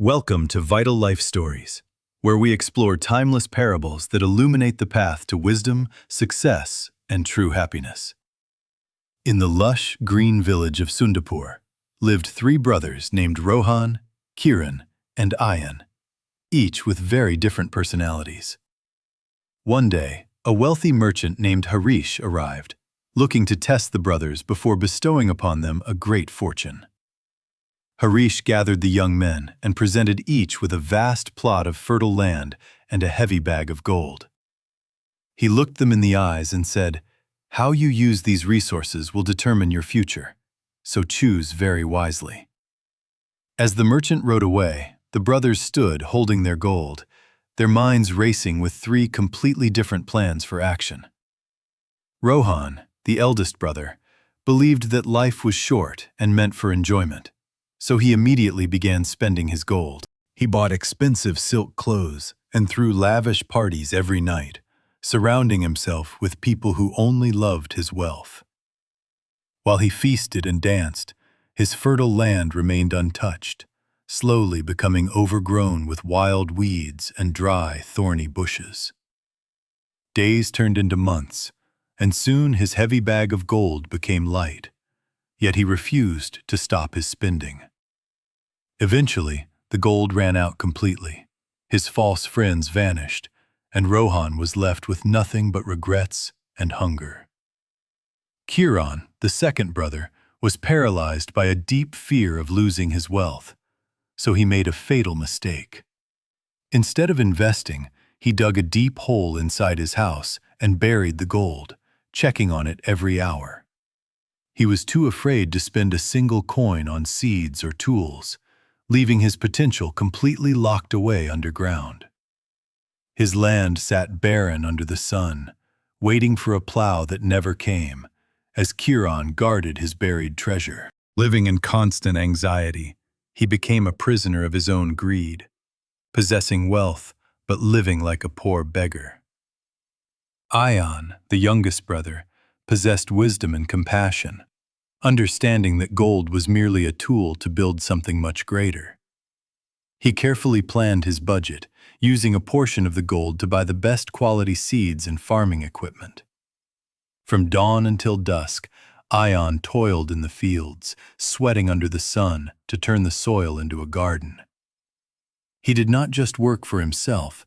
Welcome to Vital Life Stories, where we explore timeless parables that illuminate the path to wisdom, success, and true happiness. In the lush, green village of Sundapur lived three brothers named Rohan, Kiran, and Ayan, each with very different personalities. One day, a wealthy merchant named Harish arrived, looking to test the brothers before bestowing upon them a great fortune. Harish gathered the young men and presented each with a vast plot of fertile land and a heavy bag of gold. He looked them in the eyes and said, "How you use these resources will determine your future, so choose very wisely." As the merchant rode away, the brothers stood holding their gold, their minds racing with three completely different plans for action. Rohan, the eldest brother, believed that life was short and meant for enjoyment, so he immediately began spending his gold. He bought expensive silk clothes and threw lavish parties every night, surrounding himself with people who only loved his wealth. While he feasted and danced, his fertile land remained untouched, slowly becoming overgrown with wild weeds and dry, thorny bushes. Days turned into months, and soon his heavy bag of gold became light, yet he refused to stop his spending. Eventually, the gold ran out completely, his false friends vanished, and Rohan was left with nothing but regrets and hunger. Kiran, the second brother, was paralyzed by a deep fear of losing his wealth, so he made a fatal mistake. Instead of investing, he dug a deep hole inside his house and buried the gold, checking on it every hour. He was too afraid to spend a single coin on seeds or tools, leaving his potential completely locked away underground. His land sat barren under the sun, waiting for a plow that never came, as Kiran guarded his buried treasure. Living in constant anxiety, he became a prisoner of his own greed, possessing wealth but living like a poor beggar. Ayan, the youngest brother, possessed wisdom and compassion, understanding that gold was merely a tool to build something much greater. He carefully planned his budget, using a portion of the gold to buy the best quality seeds and farming equipment. From dawn until dusk, Ayan toiled in the fields, sweating under the sun to turn the soil into a garden. He did not just work for himself.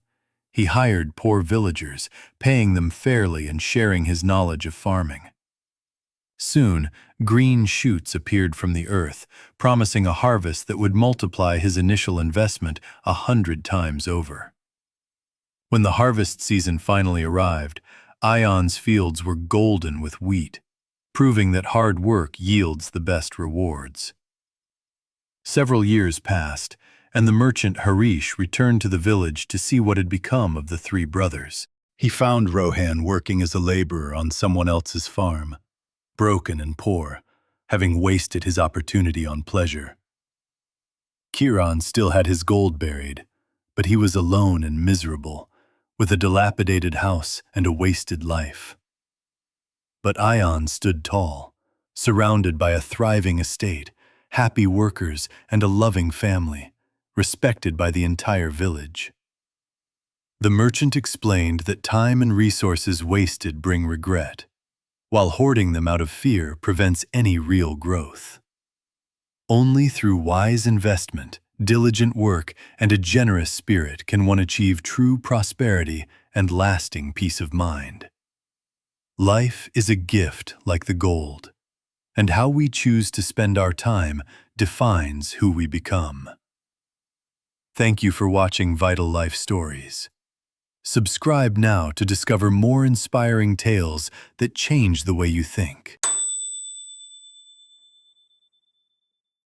He hired poor villagers, paying them fairly and sharing his knowledge of farming. Soon, green shoots appeared from the earth, promising a harvest that would multiply his initial investment 100 times over. When the harvest season finally arrived, Ayan's fields were golden with wheat, proving that hard work yields the best rewards. Several years passed, and the merchant Harish returned to the village to see what had become of the three brothers. He found Rohan working as a laborer on someone else's farm, broken and poor, having wasted his opportunity on pleasure. Kiran still had his gold buried, but he was alone and miserable, with a dilapidated house and a wasted life. But Ayan stood tall, surrounded by a thriving estate, happy workers, and a loving family, respected by the entire village. The merchant explained that time and resources wasted bring regret, while hoarding them out of fear prevents any real growth. Only through wise investment, diligent work, and a generous spirit can one achieve true prosperity and lasting peace of mind. Life is a gift like the gold, and how we choose to spend our time defines who we become. Thank you for watching Vital Life Stories. Subscribe now to discover more inspiring tales that change the way you think.